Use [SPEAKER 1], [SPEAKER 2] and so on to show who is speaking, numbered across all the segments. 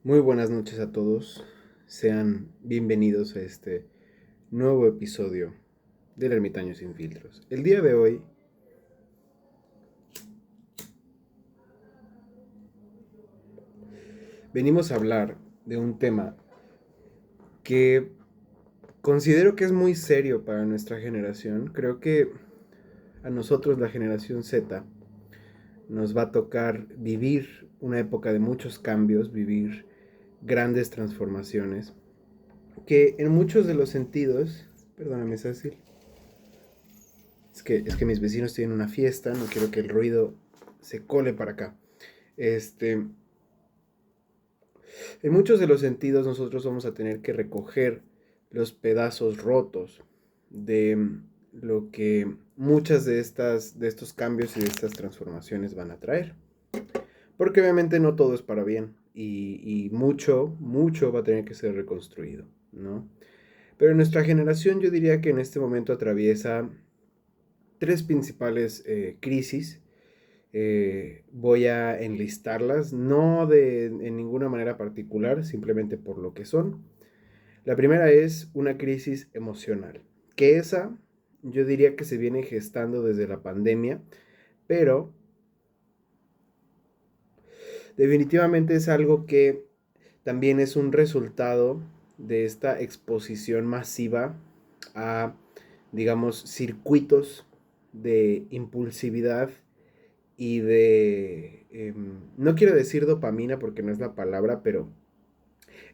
[SPEAKER 1] Muy buenas noches a todos. Sean bienvenidos a este nuevo episodio del Ermitaño sin Filtros. El día de hoy venimos a hablar de un tema que considero que es muy serio para nuestra generación. Creo que a nosotros, la generación Z, nos va a tocar vivir una época de muchos cambios, vivir grandes transformaciones, que en muchos de los sentidos, perdóname, Cecil, es que mis vecinos tienen una fiesta, no quiero que el ruido se cole para acá. Este, en muchos de los sentidos nosotros vamos a tener que recoger los pedazos rotos de lo que muchas de estos cambios y de estas transformaciones van a traer. Porque obviamente no todo es para bien y mucho va a tener que ser reconstruido, ¿no? Pero nuestra generación yo diría que en este momento atraviesa tres principales crisis. Voy a enlistarlas, no en ninguna manera particular, simplemente por lo que son. La primera es una crisis emocional, que esa yo diría que se viene gestando desde la pandemia, pero definitivamente es algo que también es un resultado de esta exposición masiva a, digamos, circuitos de impulsividad y no quiero decir dopamina porque no es la palabra, pero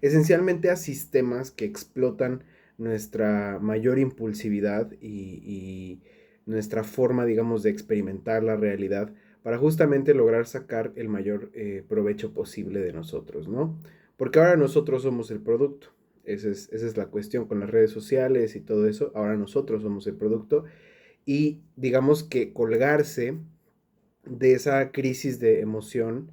[SPEAKER 1] esencialmente a sistemas que explotan nuestra mayor impulsividad y nuestra forma, digamos, de experimentar la realidad para justamente lograr sacar el mayor provecho posible de nosotros, ¿no? Porque ahora nosotros somos el producto. Esa es la cuestión con las redes sociales y todo eso. Ahora nosotros somos el producto y digamos que colgarse de esa crisis de emoción,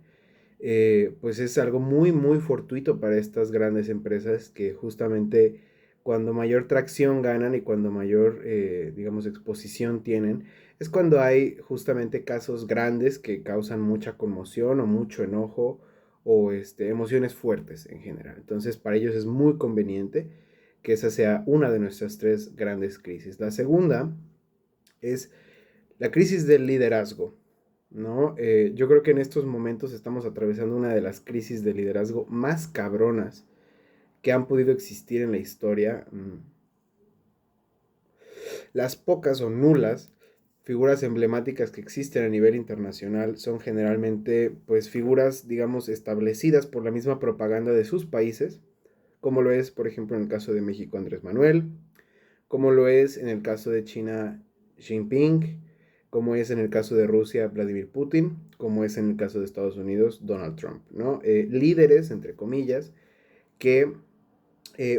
[SPEAKER 1] pues es algo muy fortuito para estas grandes empresas que justamente cuando mayor tracción ganan y cuando mayor, digamos, exposición tienen, es cuando hay justamente casos grandes que causan mucha conmoción o mucho enojo o emociones fuertes en general. Entonces, para ellos es muy conveniente que esa sea una de nuestras tres grandes crisis. La segunda es la crisis del liderazgo, ¿no? Yo creo que en estos momentos estamos atravesando una de las crisis de liderazgo más cabronas que han podido existir en la historia. Las pocas o nulas figuras emblemáticas que existen a nivel internacional son generalmente, pues, figuras, digamos, establecidas por la misma propaganda de sus países, como lo es, por ejemplo, en el caso de México Andrés Manuel, como lo es en el caso de China Xi Jinping, como es en el caso de Rusia Vladimir Putin, como es en el caso de Estados Unidos Donald Trump, ¿no? Líderes, entre comillas, que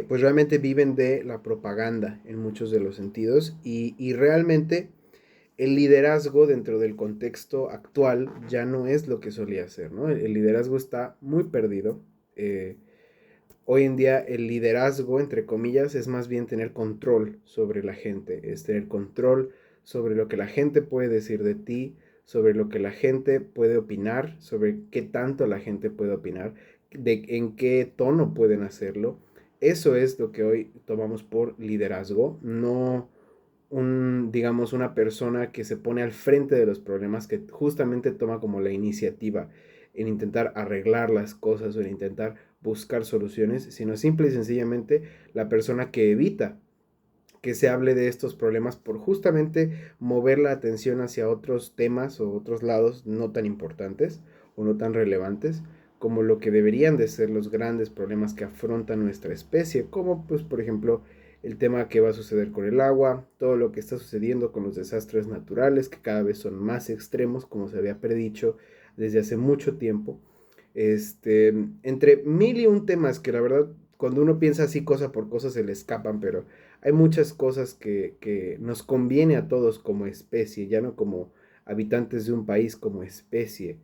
[SPEAKER 1] pues realmente viven de la propaganda en muchos de los sentidos y realmente el liderazgo dentro del contexto actual ya no es lo que solía ser, ¿no? El liderazgo está muy perdido. Hoy en día el liderazgo, entre comillas, es más bien tener control sobre la gente, es tener control sobre lo que la gente puede decir de ti, sobre lo que la gente puede opinar, sobre qué tanto la gente puede opinar, en qué tono pueden hacerlo. Eso es lo que hoy tomamos por liderazgo, no digamos, una persona que se pone al frente de los problemas, que justamente toma como la iniciativa en intentar arreglar las cosas o en intentar buscar soluciones, sino simple y sencillamente la persona que evita que se hable de estos problemas por justamente mover la atención hacia otros temas o otros lados no tan importantes o no tan relevantes como lo que deberían de ser los grandes problemas que afronta nuestra especie, como pues por ejemplo el tema que va a suceder con el agua, todo lo que está sucediendo con los desastres naturales que cada vez son más extremos como se había predicho desde hace mucho tiempo, entre mil y un temas que la verdad cuando uno piensa así cosa por cosa se le escapan, pero hay muchas cosas que nos conviene a todos como especie, ya no como habitantes de un país, como especie.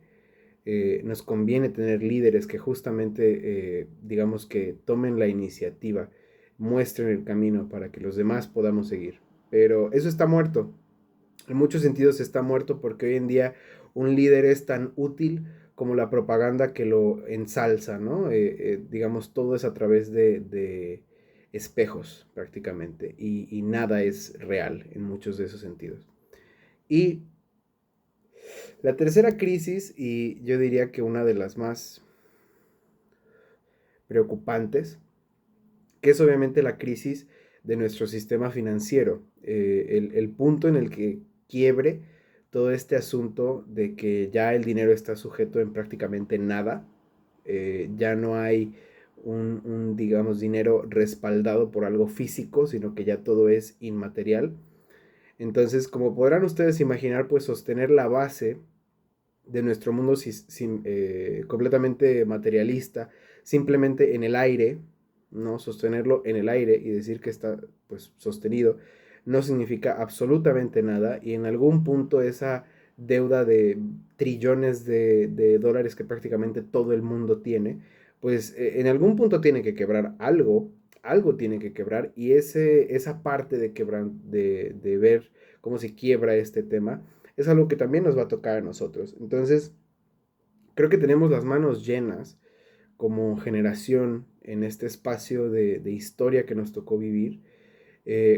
[SPEAKER 1] Nos conviene tener líderes que justamente, digamos que tomen la iniciativa, muestren el camino para que los demás podamos seguir. Pero eso está muerto. En muchos sentidos está muerto porque hoy en día un líder es tan útil como la propaganda que lo ensalza, ¿no? Digamos, todo es a través de espejos prácticamente y nada es real en muchos de esos sentidos. Y la tercera crisis, y yo diría que una de las más preocupantes, que es obviamente la crisis de nuestro sistema financiero, el punto en el que quiebre todo este asunto de que ya el dinero está sujeto en prácticamente nada, ya no hay digamos, dinero respaldado por algo físico, sino que ya todo es inmaterial. Entonces, como podrán ustedes imaginar, pues sostener la base de nuestro mundo completamente materialista, simplemente en el aire, ¿no? Sostenerlo en el aire y decir que está pues sostenido, no significa absolutamente nada y en algún punto esa deuda de trillones de dólares que prácticamente todo el mundo tiene, pues en algún punto tiene que quebrar algo tiene que quebrar y esa parte de ver cómo se quiebra este tema, es algo que también nos va a tocar a nosotros. Entonces, creo que tenemos las manos llenas como generación en este espacio de historia que nos tocó vivir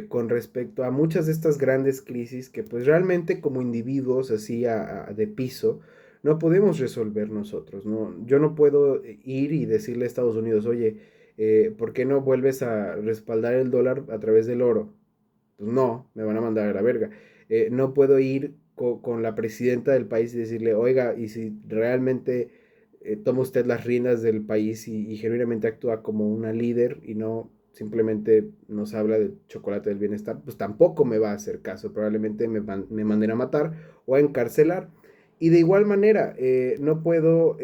[SPEAKER 1] con respecto a muchas de estas grandes crisis que pues realmente como individuos así de piso no podemos resolver nosotros, ¿no? Yo no puedo ir y decirle a Estados Unidos, oye, ¿por qué no vuelves a respaldar el dólar a través del oro? Pues no, me van a mandar a la verga. No puedo ir con la presidenta del país y decirle, oiga, y si realmente toma usted las riendas del país y genuinamente actúa como una líder y no simplemente nos habla del chocolate del bienestar, pues tampoco me va a hacer caso. Probablemente me manden a matar o a encarcelar. Y de igual manera, no puedo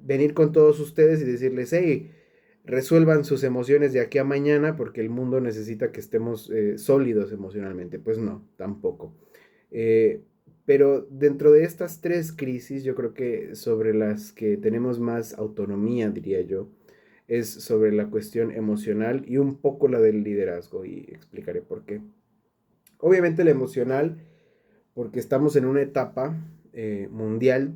[SPEAKER 1] venir con todos ustedes y decirles, hey, resuelvan sus emociones de aquí a mañana porque el mundo necesita que estemos sólidos emocionalmente. Pues no, tampoco. Eh, pero dentro de estas tres crisis, yo creo que sobre las que tenemos más autonomía, diría yo, es sobre la cuestión emocional y un poco la del liderazgo, y explicaré por qué. Obviamente la emocional, porque estamos en una etapa mundial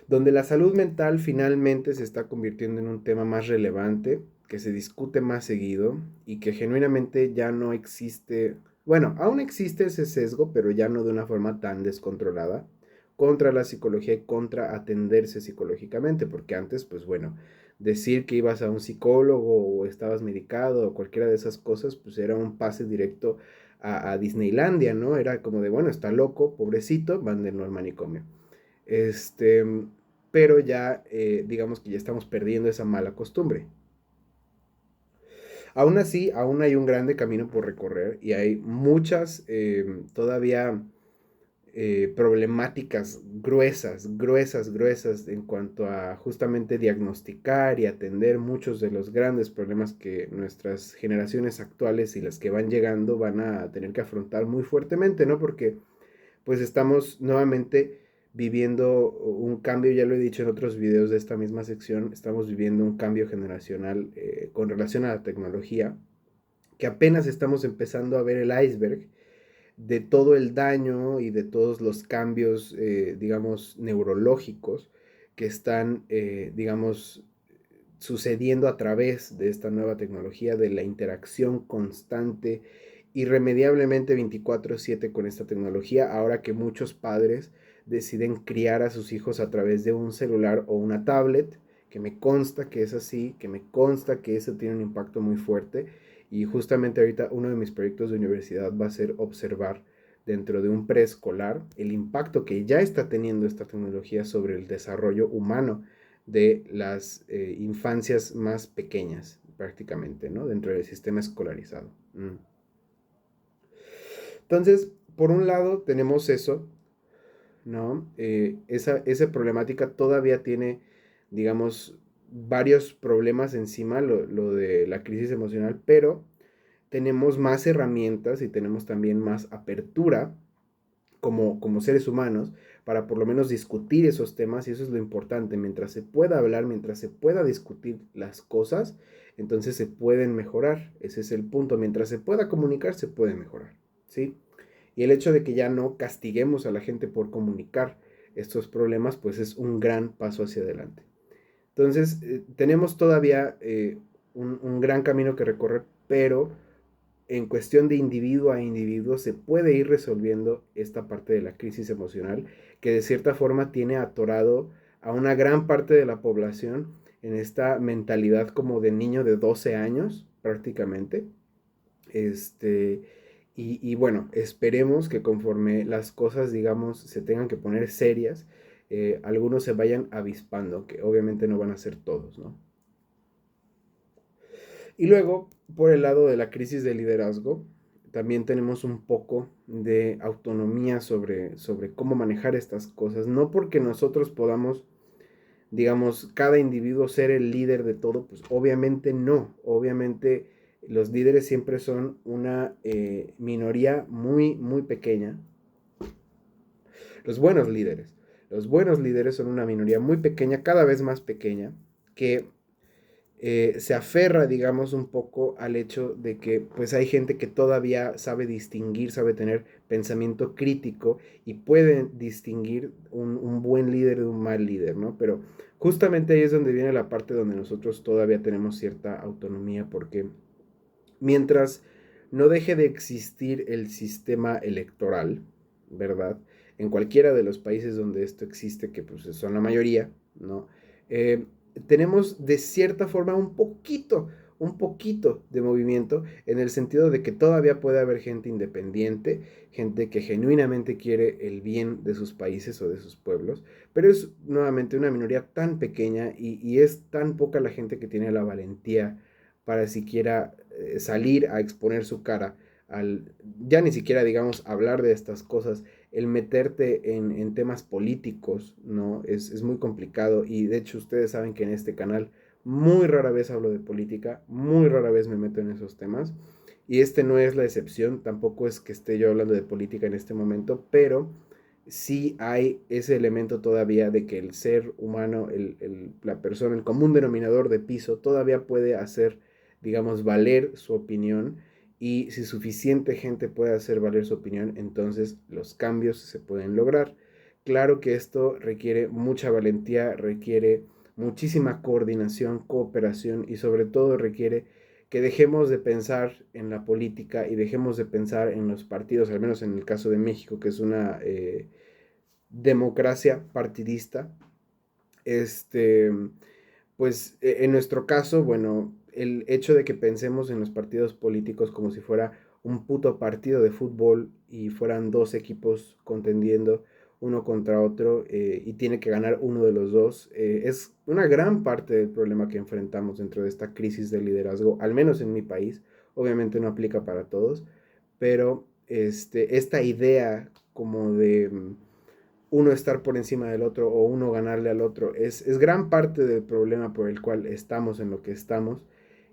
[SPEAKER 1] donde la salud mental finalmente se está convirtiendo en un tema más relevante, que se discute más seguido y que genuinamente ya no existe, bueno, aún existe ese sesgo, pero ya no de una forma tan descontrolada contra la psicología y contra atenderse psicológicamente, porque antes, pues bueno, decir que ibas a un psicólogo o estabas medicado o cualquiera de esas cosas, pues era un pase directo a Disneylandia, ¿no? Era como de, bueno, está loco, pobrecito, mándenlo al manicomio. Este, pero ya digamos que ya estamos perdiendo esa mala costumbre. Aún así, aún hay un grande camino por recorrer y hay muchas todavía problemáticas gruesas en cuanto a justamente diagnosticar y atender muchos de los grandes problemas que nuestras generaciones actuales y las que van llegando van a tener que afrontar muy fuertemente, ¿no? Porque pues estamos nuevamente viviendo un cambio, ya lo he dicho en otros videos de esta misma sección, estamos viviendo un cambio generacional con relación a la tecnología, que apenas estamos empezando a ver el iceberg de todo el daño y de todos los cambios, digamos, neurológicos que están, digamos, sucediendo a través de esta nueva tecnología, de la interacción constante, irremediablemente 24/7 con esta tecnología, ahora que muchos padres deciden criar a sus hijos a través de un celular o una tablet, que me consta que es así, que me consta que eso tiene un impacto muy fuerte y justamente ahorita uno de mis proyectos de universidad va a ser observar dentro de un preescolar el impacto que ya está teniendo esta tecnología sobre el desarrollo humano de las infancias más pequeñas, prácticamente, ¿no? Dentro del sistema escolarizado. Entonces, por un lado tenemos eso, ¿no? Esa problemática todavía tiene, digamos, varios problemas encima, lo de la crisis emocional, pero tenemos más herramientas y tenemos también más apertura como seres humanos para por lo menos discutir esos temas y eso es lo importante, mientras se pueda hablar, mientras se pueda discutir las cosas, entonces se pueden mejorar, ese es el punto, mientras se pueda comunicar se puede mejorar, ¿sí? Y el hecho de que ya no castiguemos a la gente por comunicar, estos problemas, pues es un gran paso hacia adelante. Entonces, tenemos todavía un gran camino que recorrer, pero en cuestión de individuo a individuo se puede ir resolviendo esta parte de la crisis emocional que de cierta forma tiene atorado a una gran parte de la población en esta mentalidad como de niño de 12 años prácticamente. Este, y bueno, esperemos que conforme las cosas, digamos, se tengan que poner serias, algunos se vayan avispando, que obviamente no van a ser todos, ¿no? Y luego, por el lado de la crisis de liderazgo, también tenemos un poco de autonomía sobre cómo manejar estas cosas. No porque nosotros podamos, digamos, cada individuo ser el líder de todo, pues obviamente no. Obviamente los líderes siempre son una minoría muy, muy pequeña. Los buenos líderes. Los buenos líderes son una minoría muy pequeña, cada vez más pequeña, que se aferra, digamos, un poco al hecho de que pues hay gente que todavía sabe distinguir, sabe tener pensamiento crítico y puede distinguir un buen líder de un mal líder, ¿no? Pero justamente ahí es donde viene la parte donde nosotros todavía tenemos cierta autonomía porque mientras no deje de existir el sistema electoral, ¿verdad? En cualquiera de los países donde esto existe, que pues son la mayoría, ¿no? Eh, tenemos de cierta forma un poquito de movimiento en el sentido de que todavía puede haber gente independiente, gente que genuinamente quiere el bien de sus países o de sus pueblos, pero es nuevamente una minoría tan pequeña y es tan poca la gente que tiene la valentía para siquiera salir a exponer su cara, al, ya ni siquiera, digamos, hablar de estas cosas, el meterte en temas políticos, ¿no? Es muy complicado y de hecho ustedes saben que en este canal muy rara vez hablo de política, muy rara vez me meto en esos temas y este no es la excepción, tampoco es que esté yo hablando de política en este momento, pero sí hay ese elemento todavía de que el ser humano, la persona, el común denominador de piso, todavía puede hacer, digamos, valer su opinión y si suficiente gente puede hacer valer su opinión, entonces los cambios se pueden lograr. Claro que esto requiere mucha valentía, requiere muchísima coordinación, cooperación y sobre todo requiere que dejemos de pensar en la política y dejemos de pensar en los partidos, al menos en el caso de México, que es una democracia partidista. Este, pues en nuestro caso, bueno, el hecho de que pensemos en los partidos políticos como si fuera un puto partido de fútbol y fueran dos equipos contendiendo uno contra otro y tiene que ganar uno de los dos, es una gran parte del problema que enfrentamos dentro de esta crisis de liderazgo, al menos en mi país, obviamente no aplica para todos, pero esta idea como de uno estar por encima del otro o uno ganarle al otro. Es gran parte del problema por el cual estamos en lo que estamos.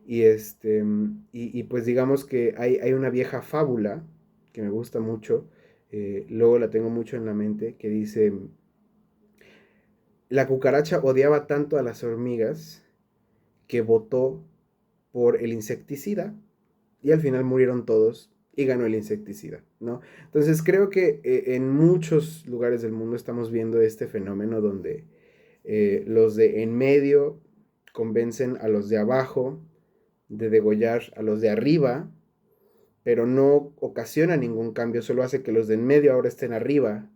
[SPEAKER 1] Y, y pues digamos que hay una vieja fábula que me gusta mucho, luego la tengo mucho en la mente, que dice, la cucaracha odiaba tanto a las hormigas que votó por el insecticida y al final murieron todos y ganó el insecticida, ¿no? Entonces creo que en muchos lugares del mundo estamos viendo este fenómeno donde los de en medio convencen a los de abajo de degollar a los de arriba, pero no ocasiona ningún cambio, solo hace que los de en medio ahora estén arriba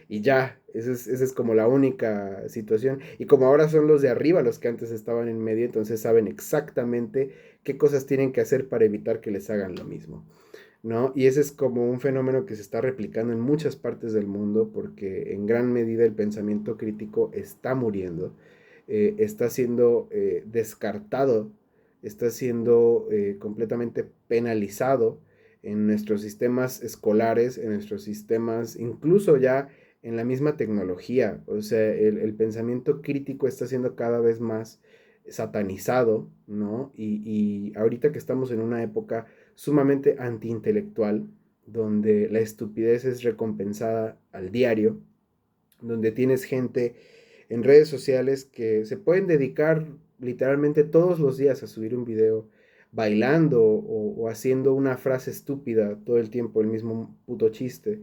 [SPEAKER 1] y ya, esa es como la única situación. Y como ahora son los de arriba los que antes estaban en medio, entonces saben exactamente qué cosas tienen que hacer para evitar que les hagan lo mismo, ¿no? Y ese es como un fenómeno que se está replicando en muchas partes del mundo porque en gran medida el pensamiento crítico está muriendo, está siendo descartado, está siendo completamente penalizado en nuestros sistemas escolares, en nuestros sistemas, incluso ya en la misma tecnología. O sea, el pensamiento crítico está siendo cada vez más satanizado, ¿no? Y ahorita que estamos en una época sumamente antiintelectual, donde la estupidez es recompensada al diario, donde tienes gente en redes sociales que se pueden dedicar literalmente todos los días a subir un video bailando o haciendo una frase estúpida todo el tiempo, el mismo puto chiste.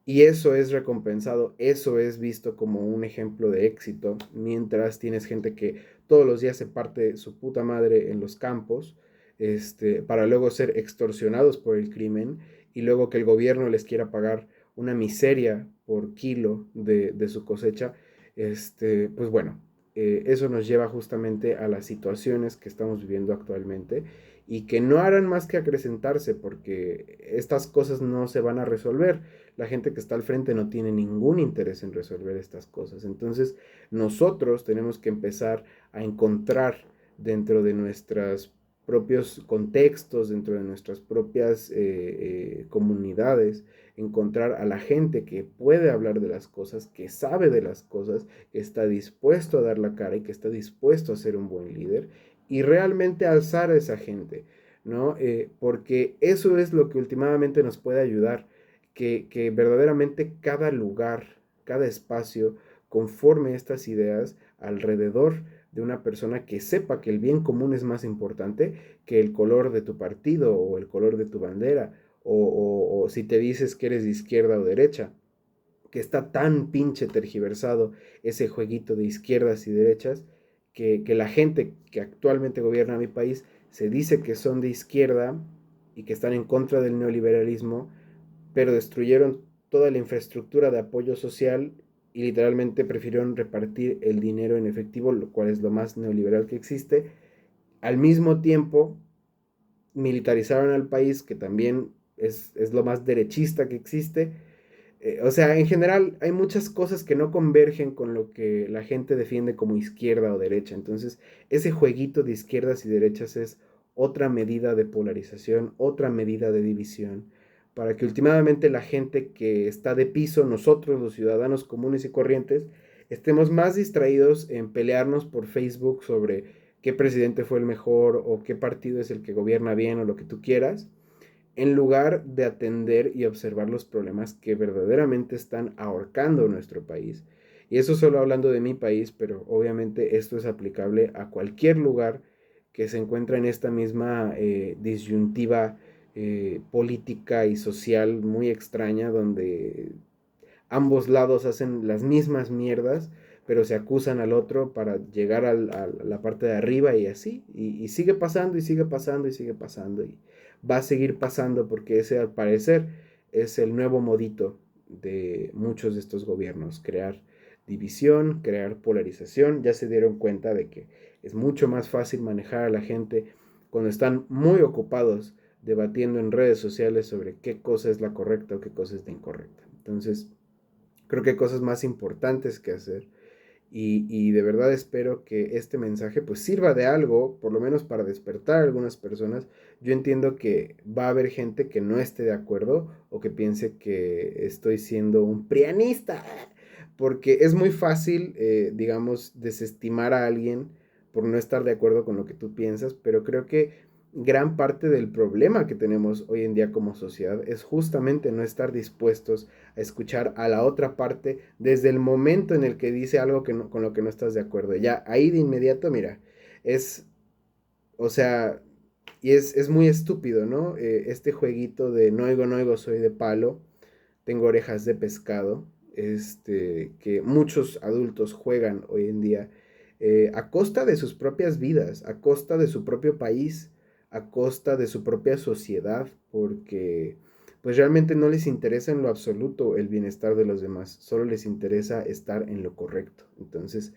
[SPEAKER 1] Y eso es recompensado, eso es visto como un ejemplo de éxito, mientras tienes gente que todos los días se parte su puta madre en los campos, para luego ser extorsionados por el crimen y luego que el gobierno les quiera pagar una miseria por kilo de su cosecha, pues bueno, eso nos lleva justamente a las situaciones que estamos viviendo actualmente y que no harán más que acrecentarse porque estas cosas no se van a resolver. La gente que está al frente no tiene ningún interés en resolver estas cosas. Entonces, nosotros tenemos que empezar a encontrar dentro de nuestros propios contextos, dentro de nuestras propias comunidades, encontrar a la gente que puede hablar de las cosas, que sabe de las cosas, que está dispuesto a dar la cara y que está dispuesto a ser un buen líder y realmente alzar a esa gente, ¿no? Porque eso es lo que últimamente nos puede ayudar, que verdaderamente cada lugar, cada espacio conforme estas ideas alrededor de una persona que sepa que el bien común es más importante que el color de tu partido o el color de tu bandera o si te dices que eres de izquierda o derecha, que está tan pinche tergiversado ese jueguito de izquierdas y derechas que la gente que actualmente gobierna mi país se dice que son de izquierda y que están en contra del neoliberalismo, pero destruyeron toda la infraestructura de apoyo social y literalmente prefirieron repartir el dinero en efectivo, lo cual es lo más neoliberal que existe. Al mismo tiempo, militarizaron al país, que también es lo más derechista que existe. O sea, en general hay muchas cosas que no convergen con lo que la gente defiende como izquierda o derecha. Entonces, ese jueguito de izquierdas y derechas es otra medida de polarización, otra medida de división, para que últimamente la gente que está de piso, nosotros los ciudadanos comunes y corrientes, estemos más distraídos en pelearnos por Facebook sobre qué presidente fue el mejor o qué partido es el que gobierna bien o lo que tú quieras, en lugar de atender y observar los problemas que verdaderamente están ahorcando nuestro país. Y eso solo hablando de mi país, pero obviamente esto es aplicable a cualquier lugar que se encuentra en esta misma disyuntiva política y social muy extraña, donde ambos lados hacen las mismas mierdas, pero se acusan al otro para llegar a la parte de arriba y así. Y sigue pasando y sigue pasando y sigue pasando. Y va a seguir pasando porque ese al parecer es el nuevo modito de muchos de estos gobiernos. Crear división, crear polarización. Ya se dieron cuenta de que es mucho más fácil manejar a la gente cuando están muy ocupados debatiendo en redes sociales sobre qué cosa es la correcta o qué cosa es la incorrecta. Entonces, creo que hay cosas más importantes que hacer y de verdad espero que este mensaje pues sirva de algo, por lo menos para despertar a algunas personas. Yo entiendo que va a haber gente que no esté de acuerdo o que piense que estoy siendo un prianista, porque es muy fácil, digamos, desestimar a alguien por no estar de acuerdo con lo que tú piensas, pero creo que gran parte del problema que tenemos hoy en día como sociedad es justamente no estar dispuestos a escuchar a la otra parte desde el momento en el que dice algo que no, con lo que no estás de acuerdo. Ya ahí de inmediato, mira, es, o sea, y es muy estúpido, ¿no? Este jueguito de no oigo, no oigo, soy de palo, tengo orejas de pescado, que muchos adultos juegan hoy en día a costa de sus propias vidas, a costa de su propio país, a costa de su propia sociedad, porque pues realmente no les interesa en lo absoluto el bienestar de los demás, solo les interesa estar en lo correcto. Entonces,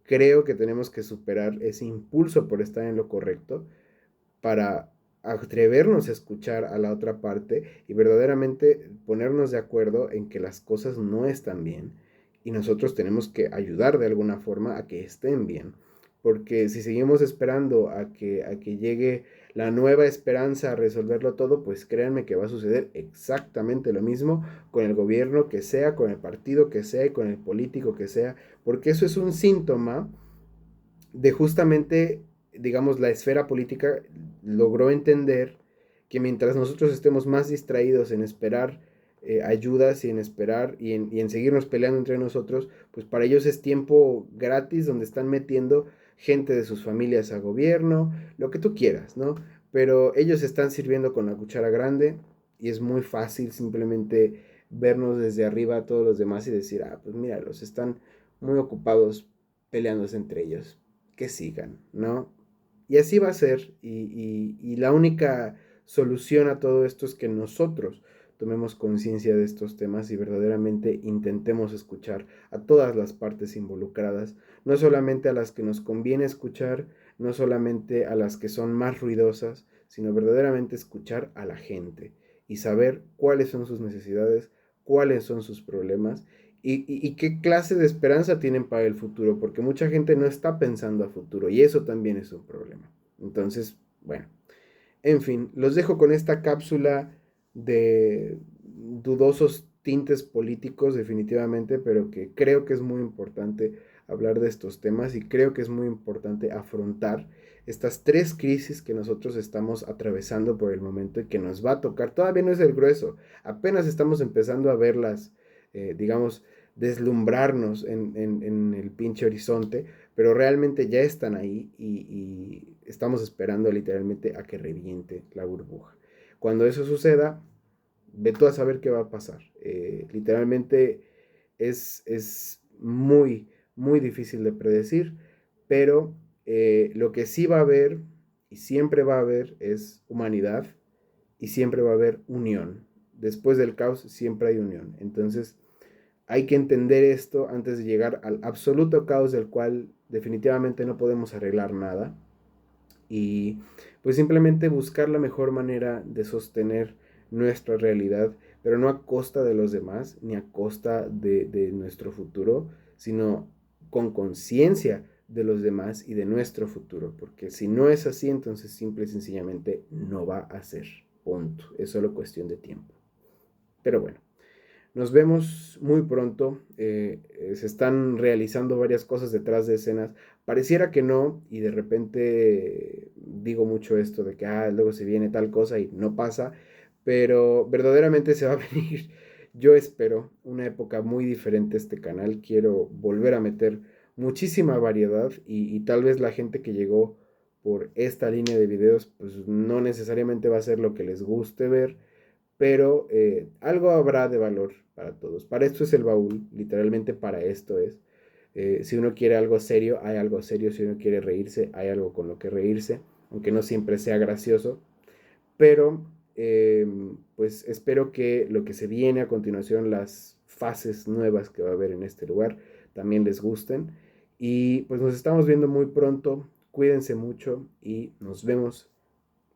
[SPEAKER 1] creo que tenemos que superar ese impulso por estar en lo correcto para atrevernos a escuchar a la otra parte y verdaderamente ponernos de acuerdo en que las cosas no están bien y nosotros tenemos que ayudar de alguna forma a que estén bien. Porque si seguimos esperando a que llegue la nueva esperanza a resolverlo todo, pues créanme que va a suceder exactamente lo mismo con el gobierno que sea, con el partido que sea y con el político que sea, porque eso es un síntoma de justamente, digamos, la esfera política logró entender que mientras nosotros estemos más distraídos en esperar ayudas y en esperar y en seguirnos peleando entre nosotros, pues para ellos es tiempo gratis donde están metiendo gente de sus familias a gobierno, lo que tú quieras, ¿no? Pero ellos están sirviendo con la cuchara grande y es muy fácil simplemente vernos desde arriba a todos los demás y decir, pues míralos, están muy ocupados peleándose entre ellos, que sigan, ¿no? Y así va a ser, y la única solución a todo esto es que nosotros tomemos conciencia de estos temas y verdaderamente intentemos escuchar a todas las partes involucradas, no solamente a las que nos conviene escuchar, no solamente a las que son más ruidosas, sino verdaderamente escuchar a la gente y saber cuáles son sus necesidades, cuáles son sus problemas y qué clase de esperanza tienen para el futuro, porque mucha gente no está pensando a futuro y eso también es un problema. Entonces, bueno, en fin, los dejo con esta cápsula de dudosos tintes políticos definitivamente, pero que creo que es muy importante hablar de estos temas y creo que es muy importante afrontar estas tres crisis que nosotros estamos atravesando por el momento y que nos va a tocar. Todavía no es el grueso, apenas estamos empezando a verlas, digamos, deslumbrarnos en el pinche horizonte, pero realmente ya están ahí y estamos esperando literalmente a que reviente la burbuja. Cuando eso suceda, ve tú a saber qué va a pasar. Literalmente es muy, muy difícil de predecir, pero lo que sí va a haber y siempre va a haber es humanidad y siempre va a haber unión. Después del caos siempre hay unión. Entonces hay que entender esto antes de llegar al absoluto caos del cual definitivamente no podemos arreglar nada. Y pues simplemente buscar la mejor manera de sostener nuestra realidad, pero no a costa de los demás, ni a costa de nuestro futuro, sino con conciencia de los demás y de nuestro futuro, porque si no es así, entonces simple y sencillamente no va a ser, punto, es solo cuestión de tiempo. Pero bueno, nos vemos muy pronto. Se están realizando varias cosas detrás de escenas. Pareciera que no, y de repente digo mucho esto de que luego se viene tal cosa y no pasa, pero verdaderamente se va a venir. Yo espero una época muy diferente a este canal. Quiero volver a meter muchísima variedad y tal vez la gente que llegó por esta línea de videos, pues no necesariamente va a ser lo que les guste ver, pero algo habrá de valor para todos. Para esto es el baúl, literalmente para esto es. Si uno quiere algo serio, hay algo serio. Si uno quiere reírse, hay algo con lo que reírse, aunque no siempre sea gracioso. Pero pues espero que lo que se viene a continuación, las fases nuevas que va a haber en este lugar, también les gusten. Y pues nos estamos viendo muy pronto. Cuídense mucho y nos vemos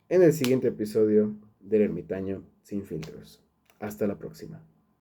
[SPEAKER 1] en el siguiente episodio del Ermitaño sin filtros. Hasta la próxima.